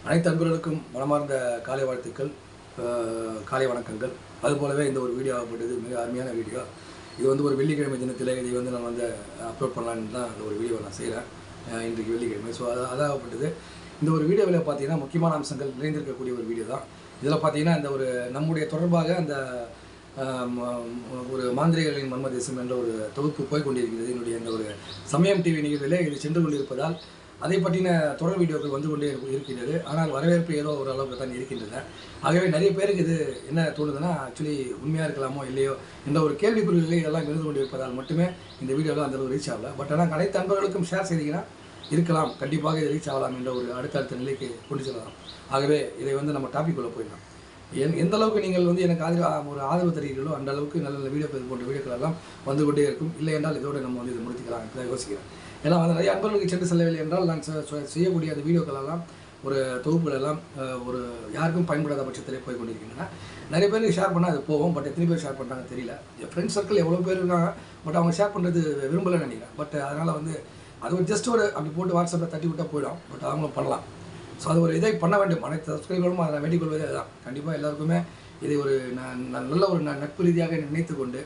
அனைத்து அன்பர்களுக்கும் மனமார்ந்த காலை வாழ்த்துக்கள், காலை வணக்கங்கள். அதுபோலவே இந்த ஒரு வீடியோ ஆகப்பட்டது மிக அருமையான வீடியோ. இது வந்து ஒரு வெள்ளிக்கிழமை தினத்தில் இதை வந்து நான் வந்து அப்லோட் பண்ணலான்னு தான் அந்த ஒரு வீடியோவை நான் செய்கிறேன். இன்றைக்கு வெள்ளிக்கிழமை. ஸோ அதாகப்பட்டது இந்த ஒரு வீடியோவில் பார்த்தீங்கன்னா முக்கியமான அம்சங்கள் நிறைந்திருக்கக்கூடிய ஒரு வீடியோ தான். இதில் பார்த்தீங்கன்னா இந்த ஒரு நம்முடைய தொடர்பாக அந்த ஒரு மாந்திரிகளின் மர்மதேசம் என்ற ஒரு தொகுப்பு போய்கொண்டிருக்கிறது. என்னுடைய இந்த ஒரு சமயம் டிவி நிகழ்வில் இது சென்று கொண்டிருப்பதால் அதை பற்றின தொடர் வீடியோக்கள் வந்து கொண்டே இருக்கின்றது. ஆனால் வரவேற்பு ஏதோ ஒரு அளவுக்கு தான் இருக்கின்றன. ஆகவே நிறைய பேருக்கு இது என்ன தோணுதுன்னா, ஆக்சுவலி உண்மையாக இருக்கலாமோ இல்லையோ என்ற ஒரு கேள்விக்குறிகளை இதெல்லாம் இருந்து கொண்டிருப்பதால் மட்டுமே இந்த வீடியோவில் அந்த அளவு ரீச் ஆகல. பட் ஆனால் அனைத்து அன்பர்களுக்கும் ஷேர் செய்தீங்கன்னா இருக்கலாம், கண்டிப்பாக இது ரீச் ஆகலாம் என்ற ஒரு அடுத்த நிலைக்கு கொண்டு செல்லலாம். ஆகவே இதை வந்து நம்ம டாபிக் உள்ள போயிடலாம். எந்த அளவுக்கு நீங்கள் வந்து எனக்கு ஆதரவு தருகிறீர்களோ அந்த அளவுக்கு நல்ல நல்ல வீடியோக்கள் போன்ற வீடியோக்கள் எல்லாம் வந்து கொண்டே இருக்கும். இல்லை என்றால் இதோடு நம்ம வந்து இதை முடித்துக்கலாம் தான் யோசிக்கிறேன். ஏன்னா வந்து நிறைய அன்பர்களுக்கு சென்று செல்லவில்லை என்றால் நான் செய்யக்கூடிய அந்த வீடியோக்கள் எல்லாம் ஒரு தொகுப்புகள் எல்லாம் ஒரு யாருக்கும் பயன்படாத பட்சத்திலே போய் கொண்டிருக்கின்றன. நிறைய பேருக்கு ஷேர் பண்ணால் அது போகும். பட் எத்தனை பேர் ஷேர் பண்ணுறாங்க தெரியல. என் ஃப்ரெண்ட்ஸ் சர்க்கிள் எவ்வளோ பேர் இருக்காங்க, பட் அவங்க ஷேர் பண்ணுறது விரும்பலைன்னு நினைக்கிறேன். பட் அதனால் வந்து அது ஒரு ஜஸ்ட் ஒரு அப்படி போட்டு வாட்ஸ்அப்பில் தட்டி விட்டால் போயிடும். பட் அவங்களும் பண்ணலாம். ஸோ அது ஒரு இதை பண்ண வேண்டும். அனைத்து சப்ஸ்கிரைபர்களும் அதை வேண்டிக் கொள்வதே அதுதான். கண்டிப்பாக எல்லாருக்குமே இதை ஒரு நல்ல ஒரு நட்பு ரீதியாக நினைத்து கொண்டு,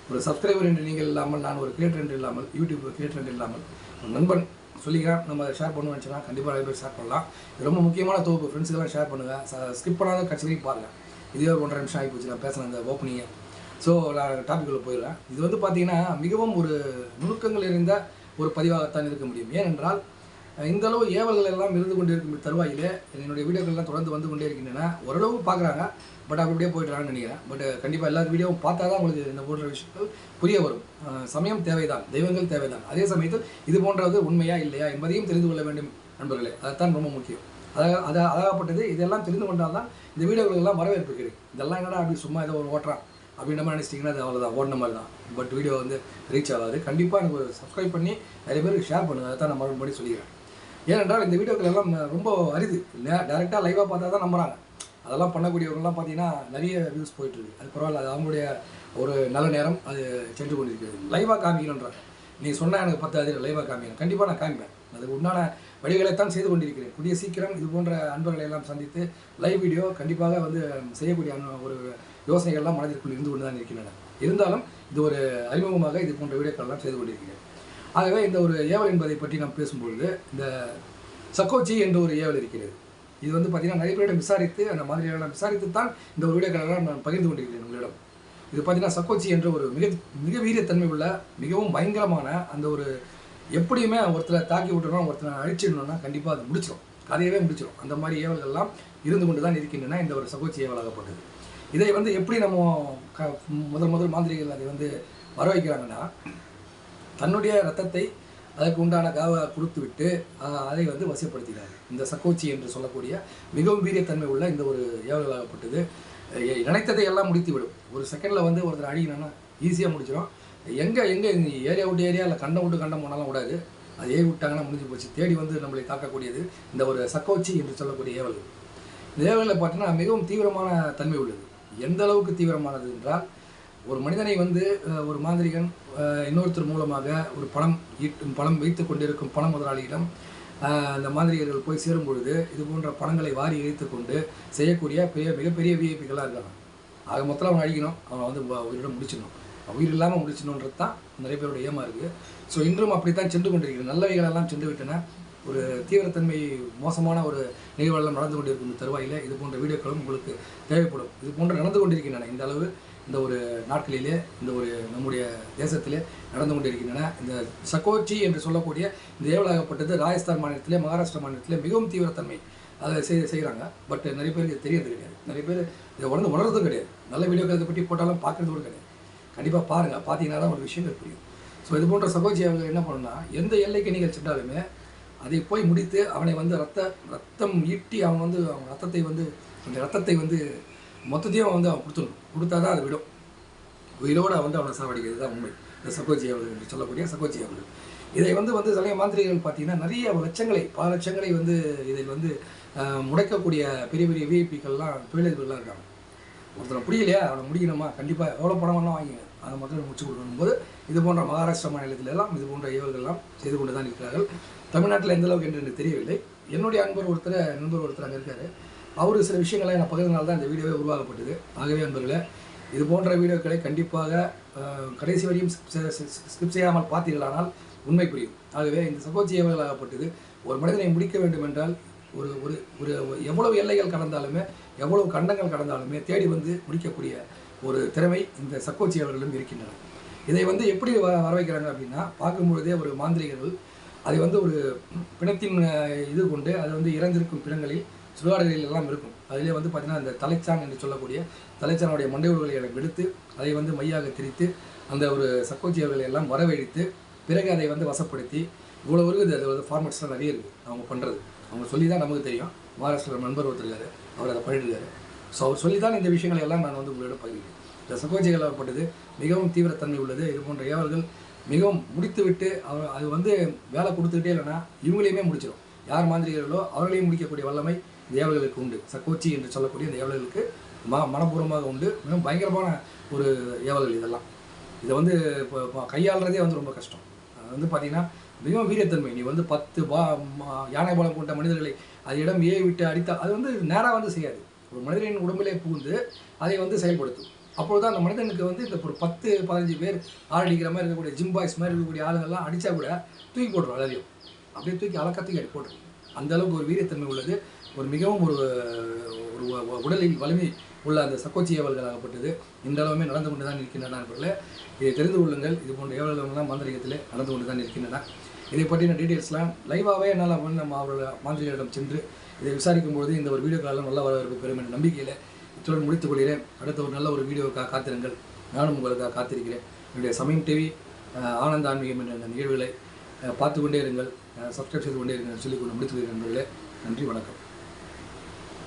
ஒரு சப்ஸ்கிரைபர் என்று நீங்கள் இல்லாமல், நான் ஒரு கிரியேட்டர் என்று இல்லாமல், யூடியூப் கிரியேட்டர் என்று இல்லாமல், ஒரு நண்பன் சொல்லிக்கிறேன் நம்ம ஷேர் பண்ணுவோம்னு நினச்சோன்னா கண்டிப்பாக நிறைய பேர் ஷேர் பண்ணலாம். இது ரொம்ப முக்கியமான தொகுப்பு. ஃப்ரெண்ட்ஸுக்கெல்லாம் ஷேர் பண்ணுங்கள். ஸ்கிப் பண்ணாத கட்சி வரைக்கும் பாருங்கள். இதே ஒரு 1.5 நிமிஷம் ஆகி போச்சு நான் பேசின அந்த ஓப்பனிங்கை. ஸோ நான் டாபிக்குள்ளே போயிடுறேன். இது வந்து பார்த்தீங்கன்னா மிகவும் ஒரு நுணுக்கங்கள் இருந்த ஒரு பதிவாகத்தான் இருக்க முடியும். ஏனென்றால் இந்த அளவு ஏவல்கள் எல்லாம் இருந்து கொண்டு இருக்கும் தருவாயிலே என்னுடைய வீடியோக்கள்லாம் தொடர்ந்து வந்து கொண்டே இருக்கின்றன. ஓரளவு பார்க்குறாங்க, பட் அப்படியே போயிட்டுறாங்கன்னு நினைக்கிறேன். பட் கண்டிப்பாக எல்லா வீடியோவும் பார்த்தா தான் உங்களுக்கு இந்த போன்ற விஷயங்கள் புரிய வரும். சமயம் தேவைதான், தெய்வங்கள் தேவைதான். அதே சமயத்தில் இது போன்றது உண்மையா இல்லையா என்பதையும் தெரிந்து கொள்ள வேண்டும் நண்பர்களே. அதுதான் ரொம்ப முக்கியம். அதாகப்பட்டது இதெல்லாம் தெரிந்து கொண்டால் தான் இந்த வீடியோக்களெல்லாம் வரவேற்பு கிடைக்கும். இதெல்லாம் என்னடா அப்படி சும்மா ஏதோ ஒரு ஓட்டுறான் அப்படின்ற மாதிரி நினச்சிட்டிங்கன்னா அது அவ்வளோதான், ஓடின மாதிரி தான். பட் வீடியோ வந்து ரீச் ஆகாது. கண்டிப்பாக எனக்கு ஒரு சப்ஸ்கிரைப் பண்ணி நிறைய பேருக்கு ஷேர் பண்ணுங்கள். அதை தான் நான் மறுபடி சொல்லிக்கிறேன். ஏனென்றால் இந்த வீடியோக்கள் எல்லாம் ரொம்ப அரிது. டேரெக்டாக லைவாக பார்த்தா தான் நம்புகிறாங்க. அதெல்லாம் பண்ணக்கூடியவங்களாம் பார்த்தீங்கன்னா நிறைய வியூஸ் போயிட்டுருக்கு. அது பரவாயில்ல, அது அவங்களுடைய ஒரு நல்ல நேரம், அது சென்று கொண்டிருக்கிறது. லைவாக காமிக்கணுன்றாங்க. நீ சொன்னால் எனக்கு 10 அதில் லைவாக காமிக்கணும். கண்டிப்பாக நான் காமிப்பேன். அதுக்கு உண்டான வழிகளைத்தான் செய்து கொண்டிருக்கிறேன். கூடிய சீக்கிரம் இது போன்ற அன்பர்களை எல்லாம் சந்தித்து லைவ் வீடியோ கண்டிப்பாக வந்து செய்யக்கூடிய ஒரு யோசனைகள்லாம் மனதிற்குள் இருந்து கொண்டு தான் இருக்கின்றன. இருந்தாலும் இது ஒரு அறிமுகமாக இது போன்ற வீடியோக்கள் எல்லாம் செய்து கொண்டிருக்கிறேன். ஆகவே இந்த ஒரு ஏவல் என்பதை பற்றி நாம் பேசும்பொழுது, இந்த சக்கோச்சி என்ற ஒரு ஏவல் இருக்கிறது. இது வந்து பார்த்திங்கன்னா நிறைய பேரிடம் விசாரித்து அந்த மாதிரியான விசாரித்து தான் இந்த ஒரு வீடியோக்களெல்லாம் நான் பகிர்ந்து கொண்டிருக்கிறேன் உங்களிடம். இது பார்த்திங்கன்னா சக்கோச்சி என்ற ஒரு மிக வீரியத்தன்மை உள்ள மிகவும் பயங்கரமான அந்த ஒரு எப்படியுமே ஒருத்தரை தாக்கி விட்டுறோம், ஒருத்தரை அழிச்சிடணும்னா கண்டிப்பாக அது முடிச்சிடும், கதையவே முடிச்சிடும். அந்த மாதிரி ஏவல்கள்லாம் இருந்து கொண்டு தான் இருக்கின்றன. இந்த ஒரு சக்கோச்சி ஏவலாகப்பட்டது. இதை வந்து எப்படி நம்ம முதல் மாந்திரிகள் அதை வந்து வர வைக்கிறாங்கன்னா, தன்னுடைய ரத்தத்தை அதற்கு உண்டான கொடுத்து விட்டு அதை வந்து வசிப்படுத்தினார். இந்த சக்கோச்சி என்று சொல்லக்கூடிய மிகவும் வீரியத்தன்மை உள்ள இந்த ஒரு ஏவலாகப்பட்டது நினைத்ததை எல்லாம் முடித்து விடும். ஒரு செகண்டில் வந்து ஒருத்தர் அழிக்கணும்னா ஈஸியாக முடிச்சிடும். எங்கே ஏரியா விட்டு ஏரியா இல்லை கண்டம் விட்டு கண்டம் போனாலும் கூடாது. அது ஏறி விட்டாங்கன்னா முடிஞ்சு போச்சு. தேடி வந்து நம்மளை தாக்கக்கூடியது இந்த ஒரு சக்கோச்சி என்று சொல்லக்கூடிய ஏவல். இந்த ஏவலில் பார்த்தீங்கன்னா மிகவும் தீவிரமான தன்மை உள்ளது. எந்த அளவுக்கு தீவிரமானது என்றால், ஒரு மனிதனை வந்து ஒரு மாந்திரிகன் இன்னொருத்தர் மூலமாக ஒரு பணம் வைத்து கொண்டிருக்கும் பண முதலாளியிடம் அந்த மாந்திரிகர்கள் போய் சேரும் பொழுது இது போன்ற பணங்களை வாரி இறைத்து கொண்டு செய்யக்கூடிய மிகப்பெரிய விஐபிகளாக இருக்காங்க. ஆக மொத்தம் அவனை அழிக்கணும், அவனை வந்து உயிரிடம் முடிச்சிடணும், உயிர் இல்லாமல் முடிச்சிடணுன்றது தான் நிறைய பேரோட ஏமா இருக்குது. ஸோ இன்றும் அப்படித்தான் சென்று கொண்டிருக்கிறது. நல்லவைகளெல்லாம் சென்று விட்டன. ஒரு தீவிரத்தன்மை மோசமான ஒரு நிகழ்வெல்லாம் நடந்து கொண்டிருக்கும் தருவாயில் இது போன்ற வீடியோக்களும் உங்களுக்கு தேவைப்படும். இது போன்று நடந்து கொண்டிருக்கின்றன. இந்த அளவு இந்த ஒரு நாட்களிலே இந்த ஒரு நம்முடைய தேசத்திலே நடந்து கொண்டிருக்கின்றன. இந்த சக்கோச்சி என்று சொல்லக்கூடிய இந்த ஏவலாகப்பட்டது ராஜஸ்தான் மாநிலத்திலே, மகாராஷ்டிரா மாநிலத்திலே மிகவும் தீவிரத்தன்மை அதை செய்கிறாங்க. பட் நிறைய பேருக்கு தெரியறது கிடையாது. நிறைய பேர் இதை உணர்றதும் கிடையாது. நல்ல வீடியோக்கள் இதை பற்றி போட்டாலும் பார்க்குறது கூட கிடையாது. கண்டிப்பாக பாருங்கள், பார்த்தீங்கன்னா தான் ஒரு விஷயங்கள் புரியும். ஸோ இது போன்ற சகோச்சி அவங்க என்ன பண்ணணும்னா, எந்த எல்லைக்கு நீங்கள் சென்றாலுமே அதை போய் முடித்து அவனை வந்து ரத்தம் ஈட்டி அவன் வந்து அவன் அந்த ரத்தத்தை வந்து மொத்தத்தையும் வந்து அவன் கொடுத்தா தான் அதை விடும். உயிரோடு வந்து அவனை சாவடிக்கிறது தான் உண்மை. இந்த சக்கோச்சி அவர்கள் என்று சொல்லக்கூடிய சக்கோச்சி அவர்கள் இதை வந்து சில மாந்திரிகள் பார்த்தீங்கன்னா நிறைய பல லட்சங்களை வந்து இதில் வந்து முடைக்கக்கூடிய பெரிய விஐபிக்கள்லாம் தொழிலதிபர்கள்லாம் இருக்காங்க. ஒருத்தனை புரியலையா, அவனை முடிக்கணுமா, கண்டிப்பாக எவ்வளோ பணமெல்லாம் வாங்கிங்க அதை மட்டும் முடிச்சு கொடுக்கணும் போது இது போன்ற மகாராஷ்டிரா மாநிலத்திலெல்லாம் இது போன்ற ஏவல்கள்லாம் செய்து கொண்டு தான் இருக்கிறார்கள். தமிழ்நாட்டில் எந்த அளவுக்கு என்று எனக்கு தெரியவில்லை. என்னுடைய நண்பர் ஒருத்தர் அங்கே இருக்கார். அவர் சில விஷயங்களை நான் பகிர்ந்தனால தான் இந்த வீடியோவே உருவாக்கப்பட்டது. ஆகவே நண்பர்களே, இது போன்ற வீடியோக்களை கண்டிப்பாக கடைசி வரையும் ஸ்கிப் செய்யாமல் பார்த்தீர்களானால் உண்மை புரியும். ஆகவே இந்த சகோதரி ஏவல்களாகப்பட்டது ஒரு மனிதனை முடிக்க வேண்டும் என்றால் ஒரு ஒரு ஒரு எவ்வளவு எல்லைகள் கடந்தாலுமே, எவ்வளவு கண்டங்கள் கடந்தாலுமே தேடி வந்து முடிக்கக்கூடிய ஒரு திறமை இந்த சக்கோச்சி அவர்களிடம் இருக்கின்றன. இதை வந்து எப்படி வர வைக்கிறாங்க அப்படின்னா, பார்க்கும்பொழுதே ஒரு மாந்திரிகர்கள் அதை வந்து ஒரு பிணத்தின் இது கொண்டு அதை வந்து இறந்திருக்கும் பிணங்களில் சுடுகாடுகளில் எல்லாம் இருக்கும். அதிலே வந்து பார்த்திங்கன்னா அந்த தலைச்சான் என்று சொல்லக்கூடிய தலைச்சானுடைய மண்டைவுகளை எல்லாம் எடுத்து அதை வந்து மையாக திரித்து அந்த ஒரு சக்கோச்சி அவர்களை எல்லாம் வரவழைத்து பிறகு அதை வந்து வசப்படுத்தி இவ்வளோ இருக்குது. அது வந்து ஃபார்மேட்ஸ்லாம் நிறைய இருக்குது அவங்க பண்ணுறது. அவங்க சொல்லி தான் நமக்கு தெரியும். மகாராஷ்டிரா நண்பர் ஒருத்தருக்காரு, அவர் அதை பண்ணியிருக்காரு. ஸோ அவர் சொல்லி தான் இந்த விஷயங்களை எல்லாம் நான் வந்து உங்களோட பகிர்கிறேன். இந்த சகோஜிகள் ஏற்பட்டது மிகவும் தீவிரத்தன்மை உள்ளது. இது போன்ற ஏவல்கள் மிகவும் முடித்துவிட்டு அது வந்து வேலை கொடுத்துக்கிட்டே இல்லைன்னா இவங்களையுமே முடிச்சிடும். யார் மாந்திரிகளோ அவர்களையும் முடிக்கக்கூடிய வல்லமை இந்த ஏவல்களுக்கு உண்டு. சக்கோச்சி என்று சொல்லக்கூடிய இந்த ஏவல்களுக்கு மனப்பூர்வமாக உண்டு. மிகவும் பயங்கரமான ஒரு ஏவல்கள் இதெல்லாம். இதை வந்து இப்போ கையாளுறதே வந்து ரொம்ப கஷ்டம். அது வந்து பார்த்திங்கன்னா மிகவும் வீரியத்தன்மை. நீ வந்து 10 யானை பலம் கொண்ட மனிதர்களை அது இடம் ஏ விட்டு அடித்தால் அது வந்து நேராக வந்து செய்யாது. ஒரு மனிதனின் உடம்பிலே புகுந்து அதை வந்து செயல்படுத்தும். அப்பொழுது அந்த மனிதனுக்கு வந்து இந்த ஒரு 10-15 பேர் ஆடிக்கிற மாதிரி இருக்கக்கூடிய ஜிம் பாய்ஸ் மாதிரி இருக்கக்கூடிய ஆளுங்கள்லாம் அடித்தா கூட தூக்கி போட்டுரும். எல்லாரையும் அப்படியே தூக்கி அலக்கத்துக்கு அடி போட்டுரும். அந்தளவுக்கு ஒரு வீரியத்தன்மை உள்ளது. ஒரு மிகவும் ஒரு உடலில் வலிமை உள்ள அந்த சக்கோச்சி ஏவல்களாகப்பட்டது இன்றளவுமே நடந்து கொண்டு தான் இருக்கின்றன என்பதில் இதை தெரிந்து கொள்ளுங்கள். இது போன்ற ஏவல்கள்லாம் மாந்திரிகத்திலே நடந்து கொண்டு தான் இருக்கின்றன. இதை பற்றின டீட்டெயில்ஸ்லாம் லைவாகவே என்னால் நம்ம அவரோட மாந்திரிகளிடம் சென்று இதை விசாரிக்கும்போது இந்த ஒரு வீடியோ காலம் நல்ல வரவேற்பு பெறும் என்ற நம்பிக்கையில் இத்துடன் முடித்துக் கொள்கிறேன். அடுத்த ஒரு நல்ல ஒரு வீடியோவுக்காக காத்திருங்கள். நானும் உங்களுக்காக காத்திருக்கிறேன். என்னுடைய சமயம் டிவி ஆனந்த ஆன்மீகம் என்ற அந்த நிகழ்வுகளை பார்த்து கொண்டே இருங்கள், சப்ஸ்கிரைப் செய்து கொண்டே இருங்கள் சொல்லிக்கொண்டு முடித்துக் கொள்கிறேன் நண்பர்களே. நன்றி, வணக்கம்.